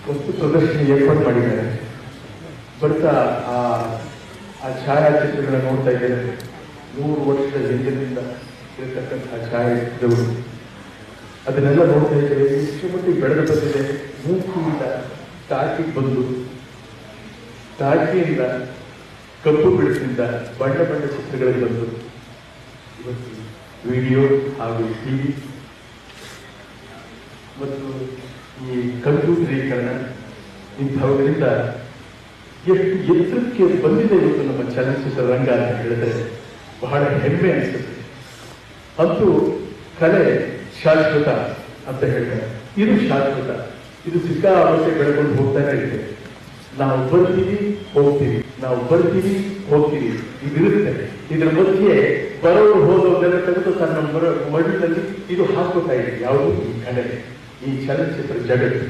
ವಸ್ತು ಪ್ರದರ್ಶನ ಏರ್ಪಾಡು ಮಾಡಿದ್ದಾರೆ. ಬರ್ತಾ ಆ ಛಾಯಾಚಿತ್ರಗಳನ್ನ ನೋಡ್ತಾ ಇದ್ದೇನೆ. 100 ವರ್ಷದ ಹಿಂದಿನಿಂದ ಇರತಕ್ಕಂತಹ ಛಾಯಾಚಿತ್ರಗಳು ಅದನ್ನೆಲ್ಲ ನೋಡ್ತಾ ಇದ್ದೇವೆ. ಎಷ್ಟು ಮಟ್ಟಿಗೆ ಬೆಳೆದು ಬಂದಿದೆ. ಮೂಕಿಯಿಂದ ಟಾಕಿಗೆ ಬಂದು, ಟಾಕಿಯಿಂದ ಕಪ್ಪು ಬಿಳುಪಿನಿಂದ ಬಣ್ಣ ಬಣ್ಣ ಚಿತ್ರಗಳಿಗೆ ಬಂದು ಇವತ್ತು ವಿಡಿಯೋ ಹಾಗೂ ಟಿವಿ ಮತ್ತು ಈ ಕಂಪ್ಯೂಟರೀಕರಣ ಇಂಥವುಗಳಿಂದ ಎಷ್ಟು ಎತ್ತರಕ್ಕೆ ಬಂದಿದೆ ಇವತ್ತು ನಮ್ಮ ಚಲನಚಿತ್ರ ರಂಗ ಅಂತ ಹೇಳಿದ್ರೆ ಬಹಳ ಹೆಮ್ಮೆ ಅನಿಸುತ್ತೆ. ಅಂತೂ ಕಲೆ ಶಾಶ್ವತ ಅಂತ ಹೇಳ್ತಾರೆ. ಇದು ಶಾಶ್ವತ, ಇದು ಸಿಕ್ಕಾಪಟ್ಟೆ ಬೆಳೆಕೊಂಡು ಹೋಗ್ತಾನೆ ಇದೆ. ನಾವು ಬರ್ತೀವಿ ಹೋಗ್ತೀವಿ, ನಾವು ಬರ್ತೀವಿ ಹೋಗ್ತೀವಿ, ಇದಿರುತ್ತೆ. ಇದರ ಮಧ್ಯೆ ಬರೋರು ಹೋದವನ್ನೆಲ್ಲ ತೆಗೆದು ತನ್ನ ಮಡಿಲಲ್ಲಿ ಇದು ಹಾಕೋತಾ ಇದೆ. ಯಾವುದು ಈ ಕಲೆ, ಈ ಚಲನಚಿತ್ರ ಜಗತ್ತು.